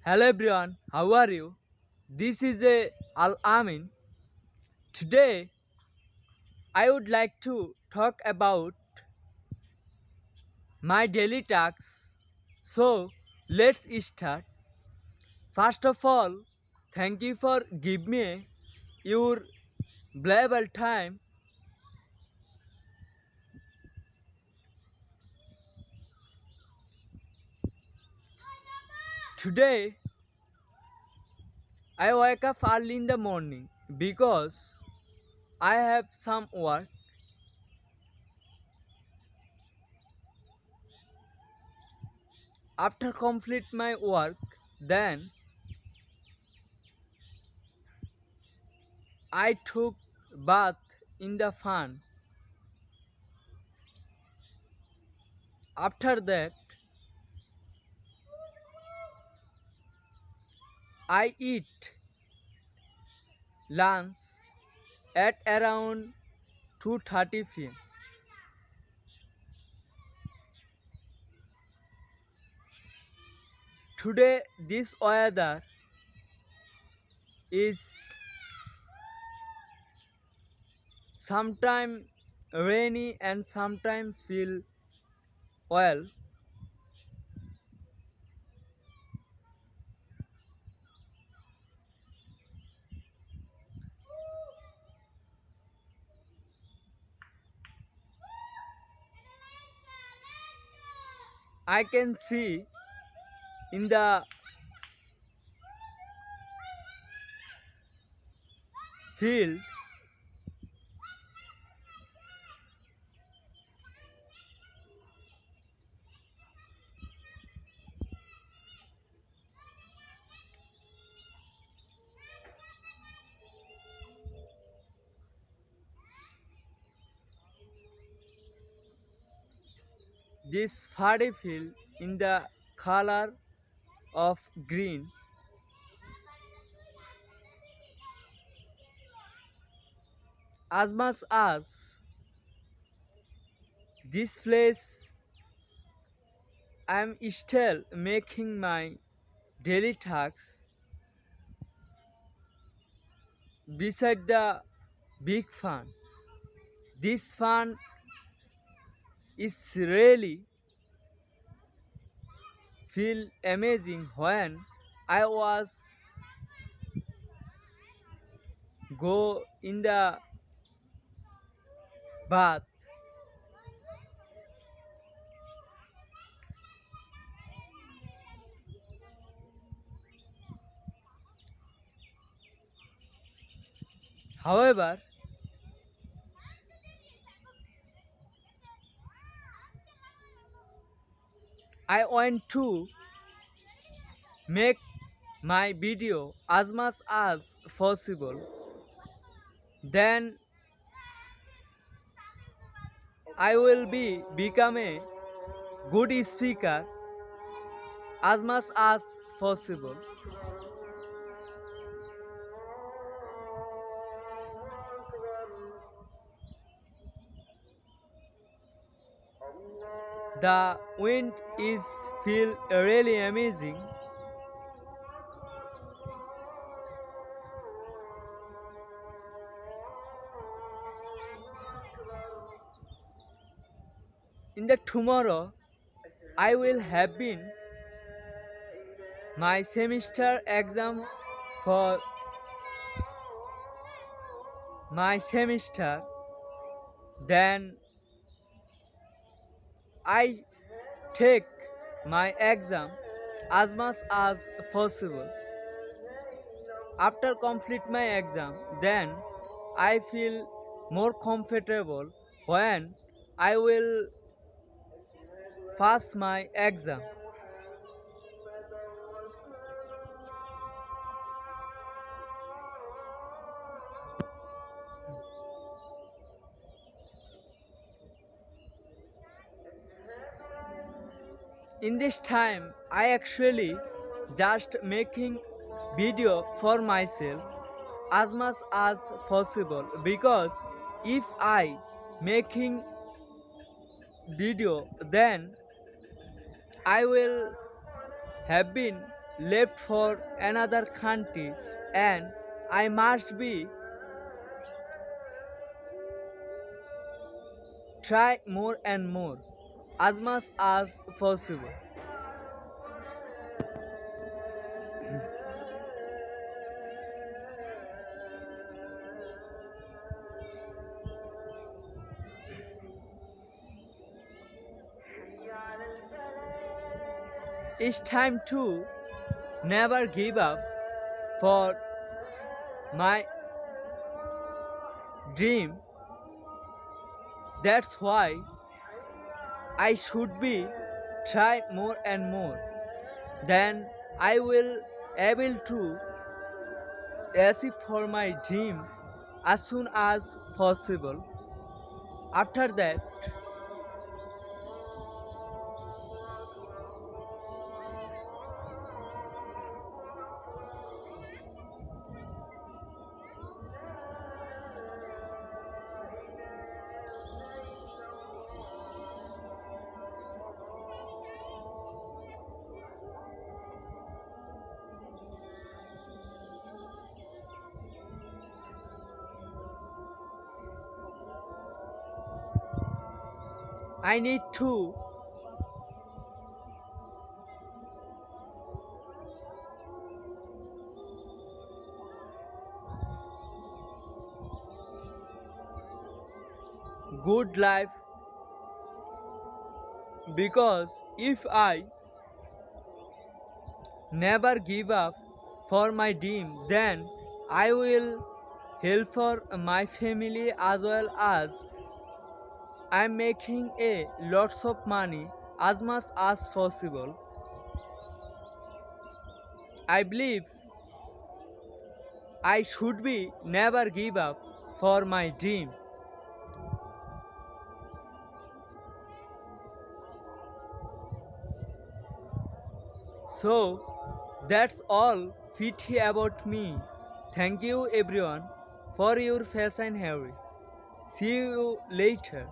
Hello everyone, how are you? This is Al Amin. Today I would like to talk about my daily tasks. So let's start. First of all, thank you for giving me your valuable time. Today I wake up early in the morning because I have some work. After complete my work, then I took bath in the fun. After that, I eat lunch at around 2:30 p.m. Today this weather is sometimes rainy and sometimes feel well. I can see in the field this furry field in the color of green. As much as this place I am still making my daily tasks beside the big fun. This fun is really feel amazing when I was go in the bath. However, I want to make my video as much as possible. Then I will be become a good speaker as much as possible. The wind is feel really amazing. In the tomorrow I will have been my semester exam for my semester. Then I take my exam as much as possible. After complete my exam, then I feel more comfortable when I will pass my exam. In this time I actually just making video for myself as much as possible, because if I making video then I will have been left for another country, and I must be try more and more as much as possible. It's time to never give up for my dream. That's why I should be try more and more. Then I will able to achieve for my dream as soon as possible. After that, I need to good life, because if I never give up for my dream, then I will help for my family as well as I'm making a lots of money as much as possible. I believe I should be never give up for my dream. So that's all pity about me. Thank you everyone for your patience. Harry. See you later.